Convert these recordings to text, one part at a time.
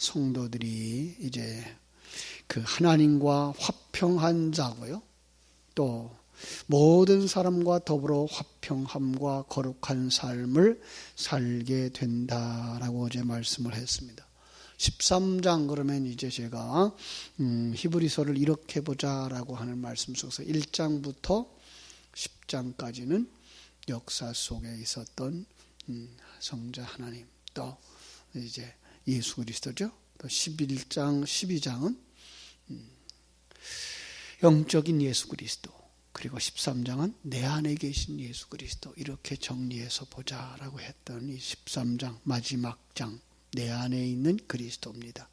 성도들이 이제 그 하나님과 화평한 자고요. 또 모든 사람과 더불어 화평함과 거룩한 삶을 살게 된다라고 어제 말씀을 했습니다. 13장 그러면 이제 제가 히브리서를 이렇게 보자라고 하는 말씀 속에서 1장부터 10장까지는 역사 속에 있었던 성자 하나님, 또 이제 예수 그리스도죠. 또 11장, 12장은 영적인 예수 그리스도, 그리고 13장은 내 안에 계신 예수 그리스도, 이렇게 정리해서 보자라고 했던 이 13장 마지막 장, 내 안에 있는 그리스도입니다.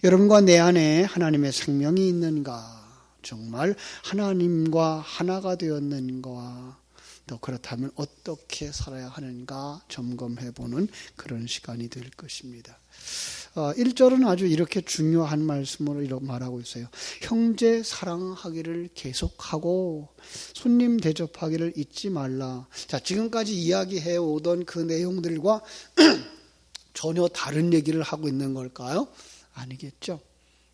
여러분과 내 안에 하나님의 생명이 있는가, 정말 하나님과 하나가 되었는가, 또 그렇다면 어떻게 살아야 하는가 점검해보는 그런 시간이 될 것입니다. 1절은 아주 이렇게 중요한 말씀으로 이렇게 말하고 있어요. 형제 사랑하기를 계속하고 손님 대접하기를 잊지 말라. 자, 지금까지 이야기해 오던 그 내용들과 전혀 다른 얘기를 하고 있는 걸까요? 아니겠죠.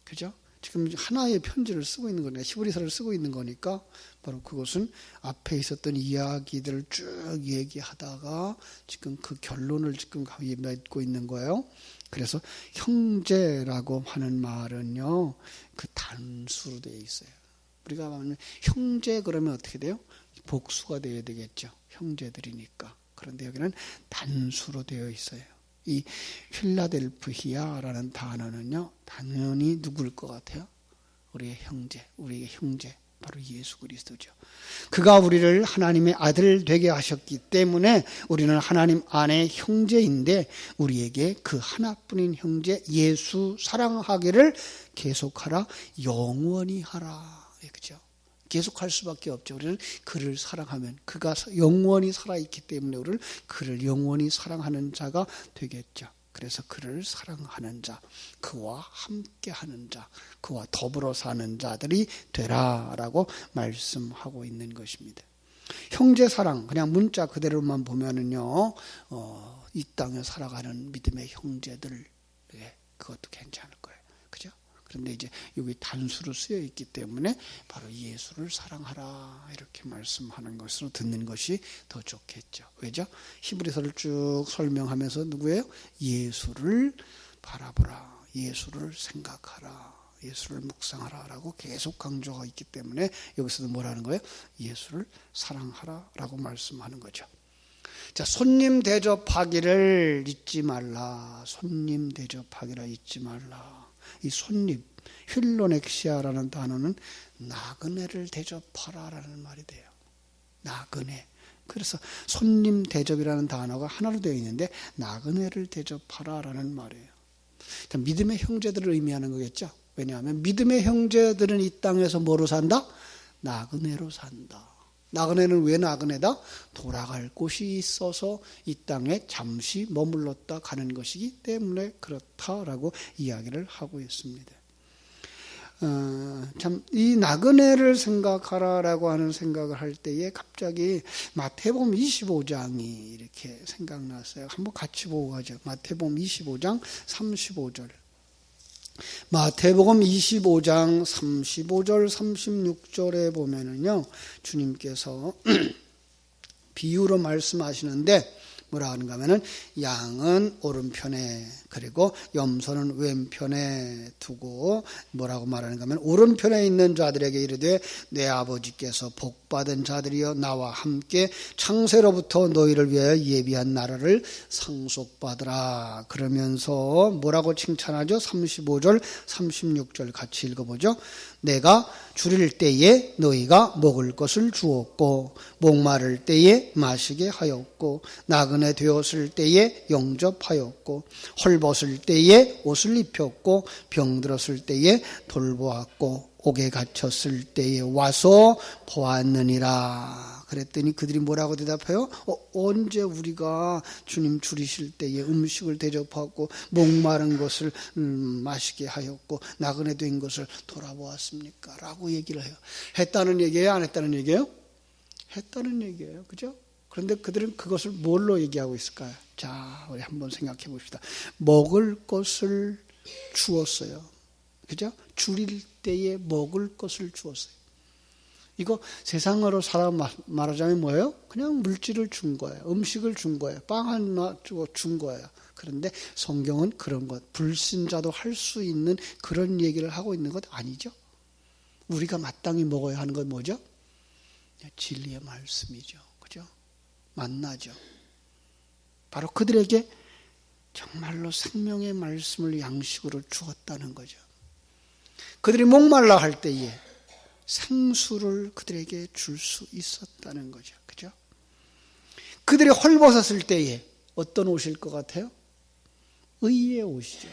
그죠? 지금 하나의 편지를 쓰고 있는 거네요. 히브리서를 쓰고 있는 거니까 바로 그것은 앞에 있었던 이야기들을 쭉 얘기하다가 지금 그 결론을 지금 맺고 있는 거예요. 그래서 형제라고 하는 말은요, 그 단수로 되어 있어요. 우리가 말하면 형제 그러면 어떻게 돼요? 복수가 되어야 되겠죠. 형제들이니까. 그런데 여기는 단수로 되어 있어요. 이 필라델피아라는 단어는요, 당연히 누굴 것 같아요? 우리의 형제, 바로 예수 그리스도죠. 그가 우리를 하나님의 아들 되게 하셨기 때문에 우리는 하나님 안에 형제인데, 우리에게 그 하나뿐인 형제 예수 사랑하기를 계속하라, 영원히 하라. 그죠? 계속할 수밖에 없죠. 우리는 그를 사랑하면, 그가 영원히 살아있기 때문에 우리를 그를 영원히 사랑하는 자가 되겠죠. 그래서 그를 사랑하는 자, 그와 함께하는 자, 그와 더불어 사는 자들이 되라라고 말씀하고 있는 것입니다. 형제 사랑, 그냥 문자 그대로만 보면은요, 이 땅에 살아가는 믿음의 형제들, 그것도 괜찮을 거예요. 그죠? 그런데 이제 여기 단수로 쓰여 있기 때문에 바로 예수를 사랑하라 이렇게 말씀하는 것으로 듣는 것이 더 좋겠죠. 왜죠? 히브리서를 쭉 설명하면서 누구예요? 예수를 바라보라, 예수를 생각하라, 예수를 묵상하라 라고 계속 강조가 있기 때문에 여기서도 뭐라는 거예요? 예수를 사랑하라 라고 말씀하는 거죠. 자, 손님 대접하기를 잊지 말라. 손님 대접하기를 잊지 말라. 이 손님, 휠로넥시아라는 단어는 나그네를 대접하라라는 말이 돼요. 나그네. 그래서 손님 대접이라는 단어가 하나로 되어 있는데 나그네를 대접하라라는 말이에요. 믿음의 형제들을 의미하는 거겠죠. 왜냐하면 믿음의 형제들은 이 땅에서 뭐로 산다? 나그네로 산다. 나그네는 왜 나그네다? 돌아갈 곳이 있어서 이 땅에 잠시 머물렀다 가는 것이기 때문에 그렇다라고 이야기를 하고 있습니다. 참, 이 나그네를 생각하라라고 하는 생각을 할 때에 갑자기 마태복음 25장이 이렇게 생각났어요. 한번 같이 보고 가죠. 마태복음 25장 35절. 마태복음 25장 35절 36절에 보면은요, 주님께서 비유로 말씀하시는데 뭐라 하는가 하면은 양은 오른편에 그리고 염소는 왼편에 두고 뭐라고 말하는가 하면 오른편에 있는 자들에게 이르되 내 아버지께서 복받은 자들이여 나와 함께 창세로부터 너희를 위하여 예비한 나라를 상속받으라. 그러면서 뭐라고 칭찬하죠? 35절 36절 같이 읽어보죠. 내가 줄일 때에 너희가 먹을 것을 주었고 목마를 때에 마시게 하였고 나그네 되었을 때에 영접하였고 헐벗을 때에 옷을 입혔고 병들었을 때에 돌보았고 옥에 갇혔을 때에 와서 보았느니라. 그랬더니 그들이 뭐라고 대답해요? 언제 우리가 주님 줄이실 때에 음식을 대접하고 목마른 것을 마시게 하였고 나그네 된 것을 돌아보았습니까? 라고 얘기를 해요. 했다는 얘기예요? 안 했다는 얘기예요? 했다는 얘기예요. 그죠? 그런데 그들은 그것을 뭘로 얘기하고 있을까요? 자, 우리 한번 생각해 봅시다. 먹을 것을 주었어요. 그죠? 줄일 때에 먹을 것을 주었어요. 이거 세상으로 말하자면 뭐예요? 그냥 물질을 준 거예요. 음식을 준 거예요. 빵 하나 준 거예요. 그런데 성경은 그런 것, 불신자도 할 수 있는 그런 얘기를 하고 있는 것 아니죠. 우리가 마땅히 먹어야 하는 건 뭐죠? 진리의 말씀이죠. 그죠? 만나죠. 바로 그들에게 정말로 생명의 말씀을 양식으로 주었다는 거죠. 그들이 목말라 할 때에 생수를 그들에게 줄 수 있었다는 거죠. 그죠? 그들이 헐벗었을 때에 어떤 옷일 것 같아요? 의의 옷이죠.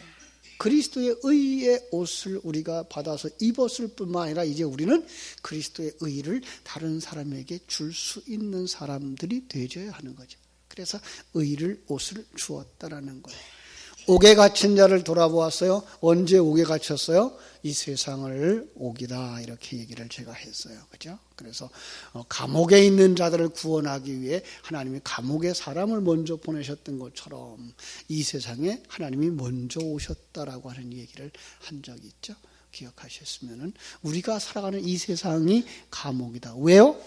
그리스도의 의의 옷을 우리가 받아서 입었을 뿐만 아니라 이제 우리는 그리스도의 의를 다른 사람에게 줄 수 있는 사람들이 되어야 하는 거죠. 그래서 의를 옷을 주었다라는 거예요. 옥에 갇힌 자를 돌아보았어요. 언제 옥에 갇혔어요? 이 세상을 옥이다 이렇게 얘기를 제가 했어요. 그죠? 그래서 감옥에 있는 자들을 구원하기 위해 하나님이 감옥에 사람을 먼저 보내셨던 것처럼 이 세상에 하나님이 먼저 오셨다라고 하는 얘기를 한 적이 있죠. 기억하셨으면은 우리가 살아가는 이 세상이 감옥이다. 왜요?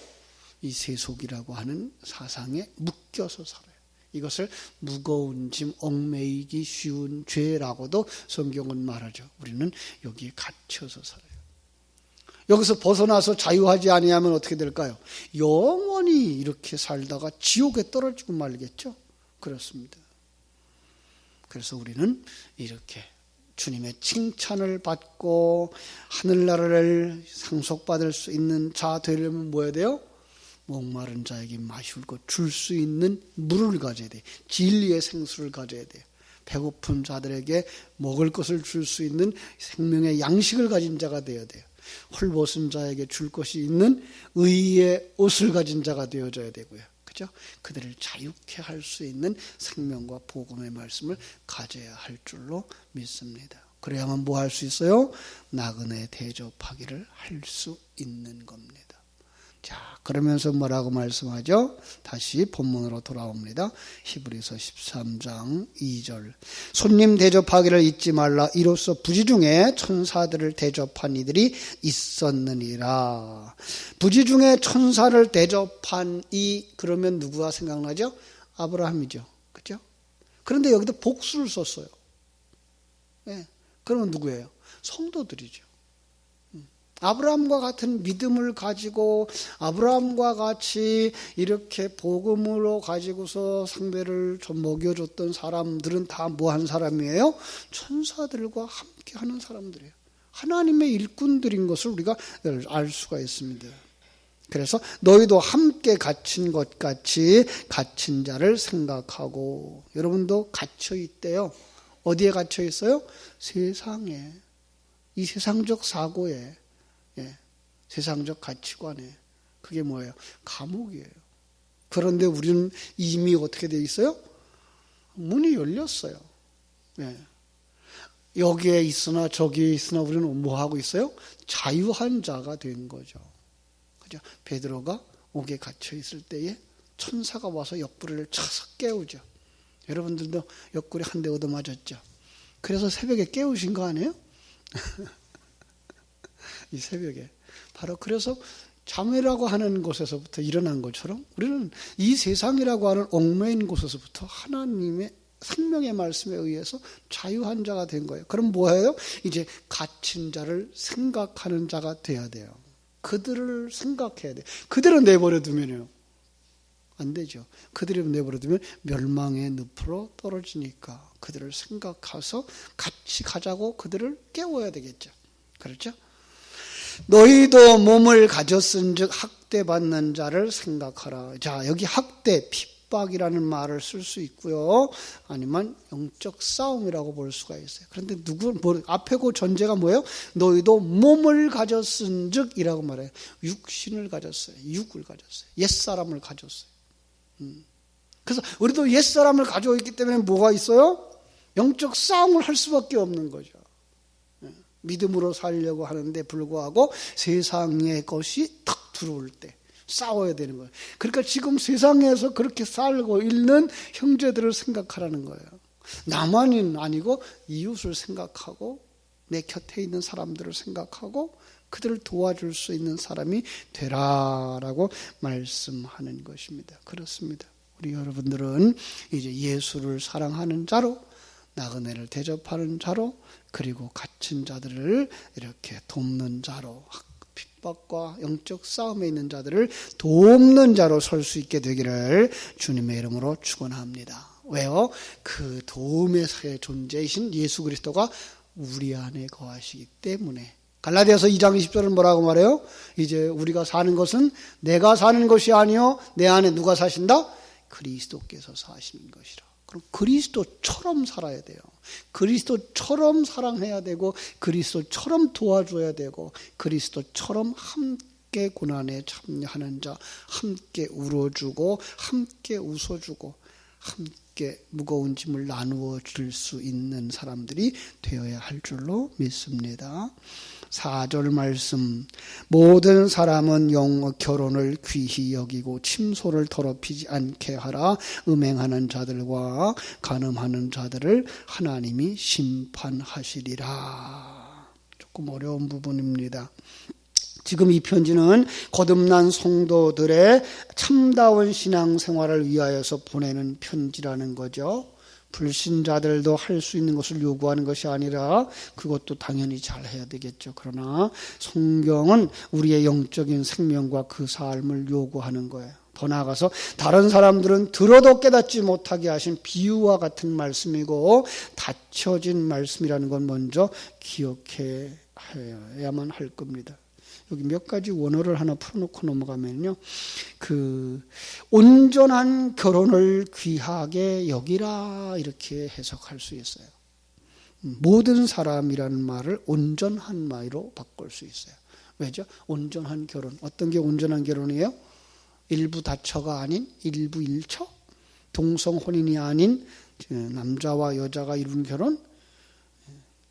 이 세속이라고 하는 사상에 묶여서 살아요. 이것을 무거운 짐, 얽매이기 쉬운 죄라고도 성경은 말하죠. 우리는 여기에 갇혀서 살아요. 여기서 벗어나서 자유하지 아니하면 어떻게 될까요? 영원히 이렇게 살다가 지옥에 떨어지고 말겠죠. 그렇습니다. 그래서 우리는 이렇게 주님의 칭찬을 받고 하늘나라를 상속받을 수 있는 자 되려면 뭐 해야 돼요? 목마른 자에게 마실 것 줄 수 있는 물을 가져야 돼. 진리의 생수를 가져야 돼. 배고픈 자들에게 먹을 것을 줄 수 있는 생명의 양식을 가진 자가 되어야 돼요. 헐벗은 자에게 줄 것이 있는 의의 옷을 가진 자가 되어져야 되고요. 그죠? 그들을 자유케 할 수 있는 생명과 복음의 말씀을 가져야 할 줄로 믿습니다. 그래야만 뭐 할 수 있어요? 나그네 대접하기를 할 수 있는 겁니다. 자, 그러면서 뭐라고 말씀하죠? 다시 본문으로 돌아옵니다. 히브리서 13장 2절. 손님 대접하기를 잊지 말라. 이로써 부지 중에 천사들을 대접한 이들이 있었느니라. 부지 중에 천사를 대접한 이 그러면 누구가 생각나죠? 아브라함이죠. 그렇죠? 그런데 여기도 복수를 썼어요. 네. 그러면 누구예요? 성도들이죠. 아브라함과 같은 믿음을 가지고 아브라함과 같이 이렇게 복음으로 가지고서 상대를 좀 먹여줬던 사람들은 다 뭐한 사람이에요? 천사들과 함께 하는 사람들이에요. 하나님의 일꾼들인 것을 우리가 알 수가 있습니다. 그래서 너희도 함께 갇힌 것 같이 갇힌 자를 생각하고, 여러분도 갇혀 있대요. 어디에 갇혀 있어요? 세상에, 이 세상적 사고에, 세상적 가치관에. 그게 뭐예요? 감옥이에요. 그런데 우리는 이미 어떻게 되어 있어요? 문이 열렸어요. 여기에 있으나 저기에 있으나 우리는 뭐 하고 있어요? 자유한 자가 된 거죠. 그죠? 베드로가 옥에 갇혀 있을 때에 천사가 와서 옆구리를 차서 깨우죠. 여러분들도 옆구리 한 대 얻어 맞았죠. 그래서 새벽에 깨우신 거 아니에요? 이 새벽에. 바로 그래서 잠이라고 하는 곳에서부터 일어난 것처럼 우리는 이 세상이라고 하는 얽매인 곳에서부터 하나님의 생명의 말씀에 의해서 자유한 자가 된 거예요. 그럼 뭐예요? 이제 갇힌 자를 생각하는 자가 돼야 돼요. 그들을 생각해야 돼요. 그들을 내버려 두면요, 안 되죠. 그들을 내버려 두면 멸망의 늪으로 떨어지니까 그들을 생각해서 같이 가자고 그들을 깨워야 되겠죠. 그렇죠? 너희도 몸을 가졌은즉 학대받는 자를 생각하라. 자, 여기 학대, 핍박이라는 말을 쓸 수 있고요. 아니면 영적 싸움이라고 볼 수가 있어요. 그런데 앞에 그 전제가 뭐예요? 너희도 몸을 가졌은즉이라고 말해요. 육신을 가졌어요. 육을 가졌어요. 옛사람을 가졌어요. 그래서 우리도 옛사람을 가지고 있기 때문에 뭐가 있어요? 영적 싸움을 할 수밖에 없는 거죠. 믿음으로 살려고 하는데 불구하고 세상의 것이 탁 들어올 때 싸워야 되는 거예요. 그러니까 지금 세상에서 그렇게 살고 있는 형제들을 생각하라는 거예요. 나만이 아니고 이웃을 생각하고 내 곁에 있는 사람들을 생각하고 그들을 도와줄 수 있는 사람이 되라라고 말씀하는 것입니다. 그렇습니다. 우리 여러분들은 이제 예수를 사랑하는 자로, 나그네를 대접하는 자로, 그리고 갇힌 자들을 이렇게 돕는 자로, 핍박과 영적 싸움에 있는 자들을 돕는 자로 설 수 있게 되기를 주님의 이름으로 축원합니다. 왜요? 그 도움의 존재이신 예수 그리스도가 우리 안에 거하시기 때문에. 갈라디아서 2장 20절은 뭐라고 말해요? 이제 우리가 사는 것은 내가 사는 것이 아니요 내 안에 누가 사신다? 그리스도께서 사시는 것이라. 그럼 그리스도처럼 살아야 돼요. 그리스도처럼 사랑해야 되고 그리스도처럼 도와줘야 되고 그리스도처럼 함께 고난에 참여하는 자, 함께 울어주고 함께 웃어주고 함께 무거운 짐을 나누어 줄 수 있는 사람들이 되어야 할 줄로 믿습니다. 4절 말씀, 모든 사람은 결혼을 귀히 여기고 침소를 더럽히지 않게 하라. 음행하는 자들과 간음하는 자들을 하나님이 심판하시리라. 조금 어려운 부분입니다. 지금 이 편지는 거듭난 성도들의 참다운 신앙생활을 위하여서 보내는 편지라는 거죠. 불신자들도 할 수 있는 것을 요구하는 것이 아니라 그것도 당연히 잘해야 되겠죠. 그러나 성경은 우리의 영적인 생명과 그 삶을 요구하는 거예요. 더 나아가서 다른 사람들은 들어도 깨닫지 못하게 하신 비유와 같은 말씀이고 닫혀진 말씀이라는 건 먼저 기억해야만 할 겁니다. 여기 몇 가지 원어를 하나 풀어놓고 넘어가면요. 온전한 결혼을 귀하게 여기라 이렇게 해석할 수 있어요. 모든 사람이라는 말을 온전한 말로 바꿀 수 있어요. 왜죠? 온전한 결혼. 어떤 게 온전한 결혼이에요? 일부 다처가 아닌 일부 일처? 동성 혼인이 아닌 남자와 여자가 이룬 결혼?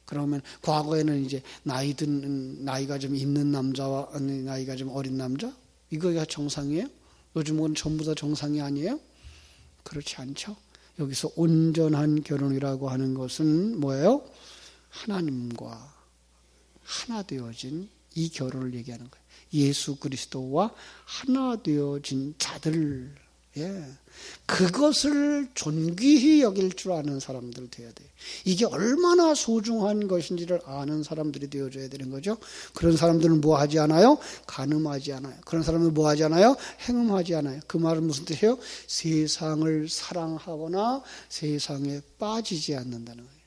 그러면 과거에는 이제 나이가 좀 있는 남자와 나이가 좀 어린 남자? 이거가 정상이에요? 요즘은 전부 다 정상이 아니에요? 그렇지 않죠? 여기서 온전한 결혼이라고 하는 것은 뭐예요? 하나님과 하나 되어진 이 결혼을 얘기하는 거예요. 예수 그리스도와 하나 되어진 자들, 그것을 존귀히 여길 줄 아는 사람들 되어야 돼요. 이게 얼마나 소중한 것인지를 아는 사람들이 되어줘야 되는 거죠. 그런 사람들은 뭐 하지 않아요? 간음하지 않아요. 그런 사람들은 뭐 하지 않아요? 행음하지 않아요. 그 말은 무슨 뜻이에요? 세상을 사랑하거나 세상에 빠지지 않는다는 거예요.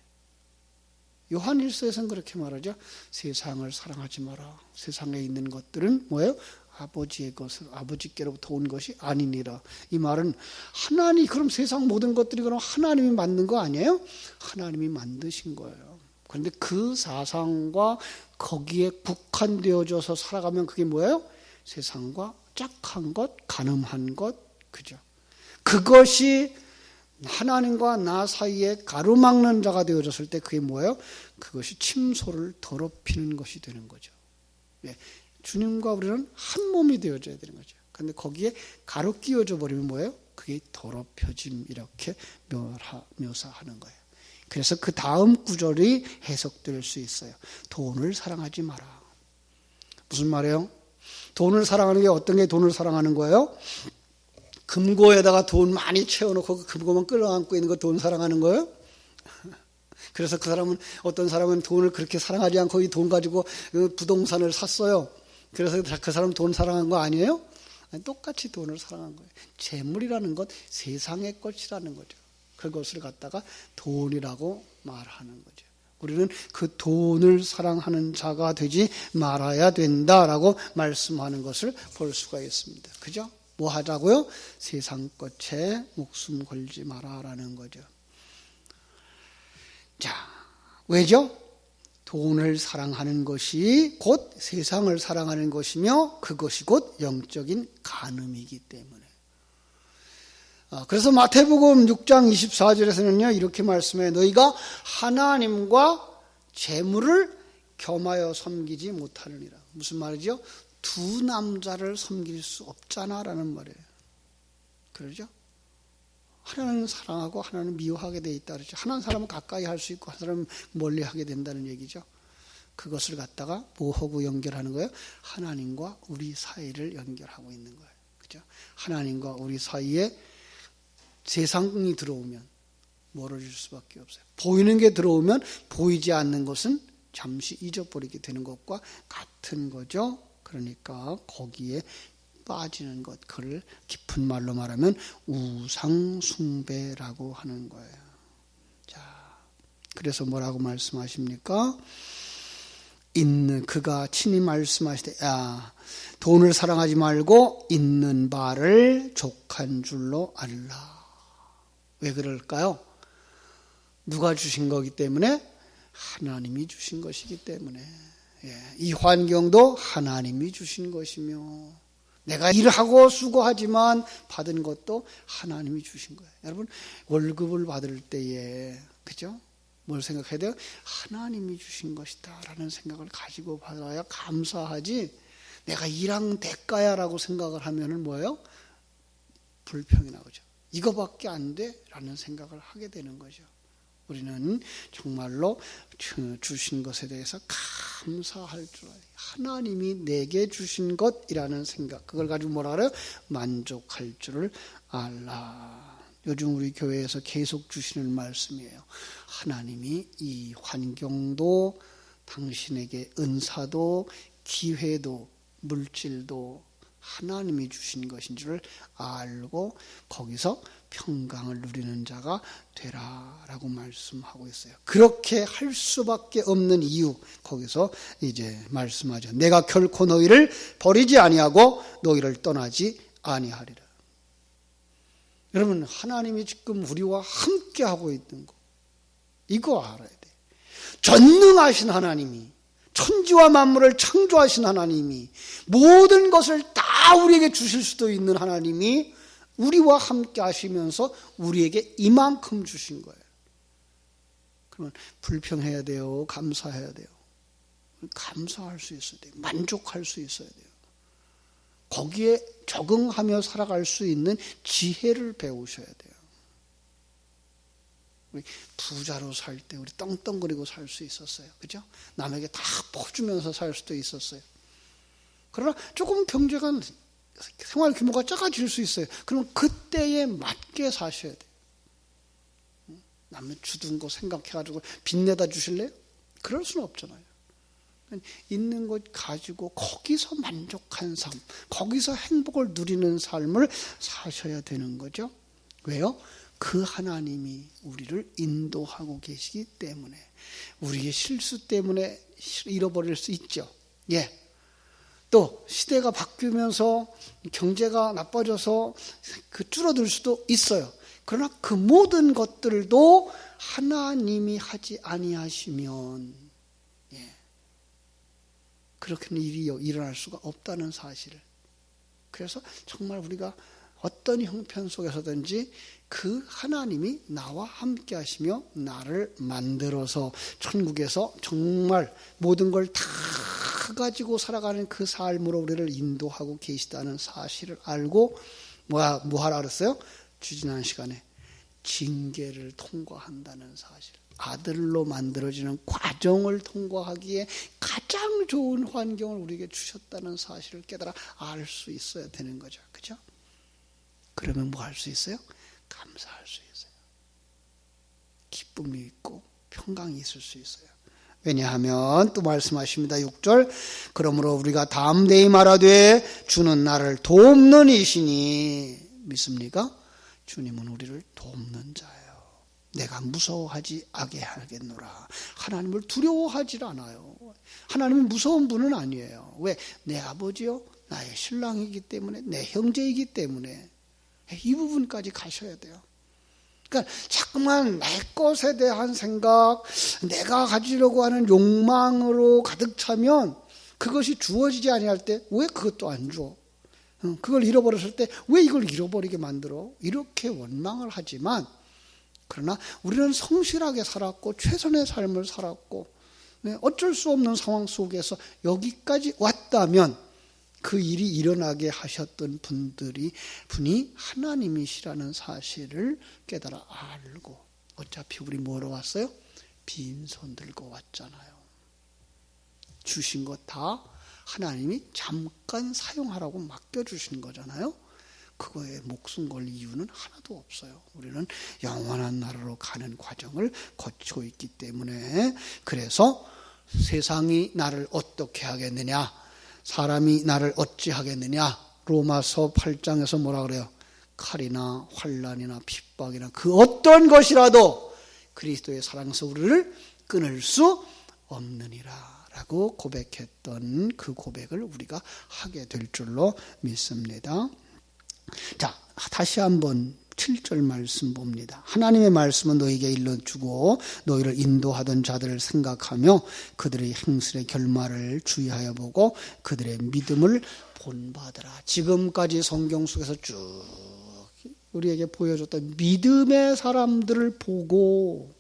요한일서에서는 그렇게 말하죠. 세상을 사랑하지 마라. 세상에 있는 것들은 뭐예요? 아버지의 것을 아버지께로부터 온 것이 아니니라. 이 말은 그럼 세상 모든 것들이 그럼 하나님이 만든 거 아니에요? 하나님이 만드신 거예요. 그런데 그 사상과 거기에 국한되어져서 살아가면 그게 뭐예요? 세상과 짝한 것, 간음한 것, 그죠? 그것이 하나님과 나 사이에 가로막는 자가 되어졌을 때 그게 뭐예요? 그것이 침소를 더럽히는 것이 되는 거죠. 주님과 우리는 한 몸이 되어져야 되는 거죠. 그런데 거기에 가로 끼워져 버리면 뭐예요? 그게 더럽혀짐 이렇게 묘사하는 거예요. 그래서 그 다음 구절이 해석될 수 있어요. 돈을 사랑하지 마라. 무슨 말이에요? 돈을 사랑하는 게 어떤 게 돈을 사랑하는 거예요? 금고에다가 돈 많이 채워놓고 그 금고만 끌어안고 있는 거 돈 사랑하는 거예요? 그래서 어떤 사람은 돈을 그렇게 사랑하지 않고 이 돈 가지고 부동산을 샀어요. 그래서 그 사람 돈 사랑한 거 아니에요? 똑같이 돈을 사랑한 거예요. 재물이라는 것, 세상의 것이라는 거죠. 그것을 갖다가 돈이라고 말하는 거죠. 우리는 그 돈을 사랑하는 자가 되지 말아야 된다라고 말씀하는 것을 볼 수가 있습니다. 그죠? 뭐 하자고요? 세상 것에 목숨 걸지 마라라는 거죠. 자, 왜죠? 돈을 사랑하는 것이 곧 세상을 사랑하는 것이며 그것이 곧 영적인 간음이기 때문에. 그래서 마태복음 6장 24절에서는요 이렇게 말씀해요. 너희가 하나님과 재물을 겸하여 섬기지 못하느니라. 무슨 말이죠? 두 남자를 섬길 수 없잖아 라는 말이에요. 그러죠? 하나님은 사랑하고 하나님은 미워하게 돼 있다 그러죠. 하나는 사람은 가까이 할 수 있고 한 사람은 멀리 하게 된다는 얘기죠. 그것을 갖다가 뭐하고 연결하는 거예요? 하나님과 우리 사이를 연결하고 있는 거예요. 그죠? 하나님과 우리 사이에 세상이 들어오면 멀어질 수밖에 없어요. 보이는 게 들어오면 보이지 않는 것은 잠시 잊어버리게 되는 것과 같은 거죠. 그러니까 거기에 빠지는 것, 그를 깊은 말로 말하면 우상숭배라고 하는 거예요. 자, 그래서 뭐라고 말씀하십니까? 그가 친히 말씀하시되, 돈을 사랑하지 말고 있는 바를 족한 줄로 알라. 왜 그럴까요? 누가 주신 거기 때문에? 하나님이 주신 것이기 때문에. 이 환경도 하나님이 주신 것이며, 내가 일하고 수고하지만 받은 것도 하나님이 주신 거예요. 여러분, 월급을 받을 때에, 그죠? 뭘 생각해야 돼요? 하나님이 주신 것이다 라는 생각을 가지고 받아야 감사하지, 내가 일한 대가야 라고 생각을 하면은 뭐예요? 불평이 나오죠. 이거밖에 안 돼? 라는 생각을 하게 되는 거죠. 우리는 정말로 주신 것에 대해서 감사할 줄 알아요. 하나님이 내게 주신 것이라는 생각, 그걸 가지고 뭐라 그래요? 만족할 줄을 알라. 요즘 우리 교회에서 계속 주시는 말씀이에요. 하나님이 이 환경도, 당신에게 은사도, 기회도, 물질도 하나님이 주신 것인 줄 알고 거기서 평강을 누리는 자가 되라라고 말씀하고 있어요. 그렇게 할 수밖에 없는 이유, 거기서 이제 말씀하죠. 내가 결코 너희를 버리지 아니하고 너희를 떠나지 아니하리라. 여러분, 하나님이 지금 우리와 함께 하고 있는 거, 이거 알아야 돼. 전능하신 하나님이, 천지와 만물을 창조하신 하나님이, 모든 것을 다 우리에게 주실 수도 있는 하나님이 우리와 함께 하시면서 우리에게 이만큼 주신 거예요. 그러면 불평해야 돼요? 감사해야 돼요? 감사할 수 있어야 돼요. 만족할 수 있어야 돼요. 거기에 적응하며 살아갈 수 있는 지혜를 배우셔야 돼요. 우리 부자로 살 때 우리 떵떵거리고 살 수 있었어요. 그죠? 남에게 다 퍼주면서 살 수도 있었어요. 그러나 조금 경제가, 생활 규모가 작아질 수 있어요. 그럼 그때에 맞게 사셔야 돼요. 남의 주둔 거 생각해가지고 빚내다 주실래요? 그럴 수는 없잖아요. 있는 것 가지고 거기서 만족한 삶, 거기서 행복을 누리는 삶을 사셔야 되는 거죠. 왜요? 그 하나님이 우리를 인도하고 계시기 때문에. 우리의 실수 때문에 잃어버릴 수 있죠. 또 시대가 바뀌면서 경제가 나빠져서 줄어들 수도 있어요. 그러나 그 모든 것들도 하나님이 하지 아니하시면 그렇게는 일이 일어날 수가 없다는 사실을. 그래서 정말 우리가 어떤 형편 속에서든지 그 하나님이 나와 함께 하시며 나를 만들어서 천국에서 정말 모든 걸 다 가지고 살아가는 그 삶으로 우리를 인도하고 계시다는 사실을 알고 뭐 하라 그랬어요? 지난 시간에 징계를 통과한다는 사실. 아들로 만들어지는 과정을 통과하기에 가장 좋은 환경을 우리에게 주셨다는 사실을 깨달아 알 수 있어야 되는 거죠. 그죠? 그러면 뭐 할 수 있어요? 감사할 수 있어요. 기쁨이 있고 평강이 있을 수 있어요. 왜냐하면 또 말씀하십니다. 6절, 그러므로 우리가 담대히 말하되 주는 나를 돕는 이시니. 믿습니까? 주님은 우리를 돕는 자예요. 내가 무서워하지 아게하겠노라. 하나님을 두려워하지 않아요. 하나님은 무서운 분은 아니에요. 왜? 내 아버지요, 나의 신랑이기 때문에, 내 형제이기 때문에. 이 부분까지 가셔야 돼요. 그러니까 자꾸만 내 것에 대한 생각, 내가 가지려고 하는 욕망으로 가득 차면 그것이 주어지지 아니할 때 왜 그것도 안 줘? 그걸 잃어버렸을 때 왜 이걸 잃어버리게 만들어? 이렇게 원망을 하지만, 그러나 우리는 성실하게 살았고 최선의 삶을 살았고 어쩔 수 없는 상황 속에서 여기까지 왔다면 그 일이 일어나게 하셨던 분이 하나님이시라는 사실을 깨달아 알고, 어차피 우리 뭐로 왔어요? 빈손 들고 왔잖아요. 주신 것 다 하나님이 잠깐 사용하라고 맡겨주신 거잖아요. 그거에 목숨 걸 이유는 하나도 없어요. 우리는 영원한 나라로 가는 과정을 거치고 있기 때문에. 그래서 세상이 나를 어떻게 하겠느냐, 사람이 나를 어찌하겠느냐, 로마서 8장에서 뭐라 그래요? 칼이나 환난이나 핍박이나 그 어떤 것이라도 그리스도의 사랑에서 우리를 끊을 수 없느니라 라고 고백했던 그 고백을 우리가 하게 될 줄로 믿습니다. 자, 다시 한번 7절 말씀 봅니다. 하나님의 말씀은 너희에게 일러주고 너희를 인도하던 자들을 생각하며 그들의 행실의 결말을 주의하여 보고 그들의 믿음을 본받으라. 지금까지 성경 속에서 쭉 우리에게 보여줬던 믿음의 사람들을 보고,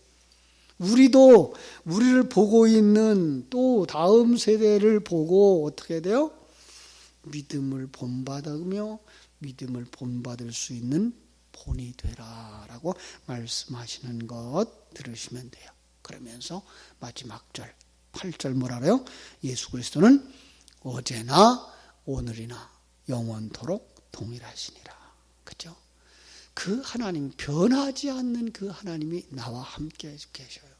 우리도 우리를 보고 있는 또 다음 세대를 보고 어떻게 돼요? 믿음을 본받으며 믿음을 본받을 수 있는 본이 되라라고 말씀하시는 것 들으시면 돼요. 그러면서 마지막 절 8절 뭐라 그래요? 예수 그리스도는 어제나 오늘이나 영원토록 동일하시니라. 그렇죠? 그 하나님, 변하지 않는 그 하나님이 나와 함께 계셔요.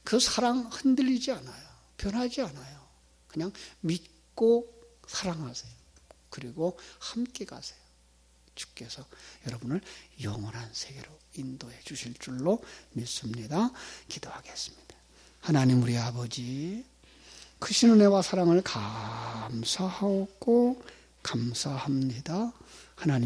그 사랑 흔들리지 않아요. 변하지 않아요. 그냥 믿고 사랑하세요. 그리고 함께 가세요. 주께서 여러분을 영원한 세계로 인도해 주실 줄로 믿습니다. 기도하겠습니다. 하나님 우리 아버지, 크신 은혜와 사랑을 감사하고 감사합니다. 하나님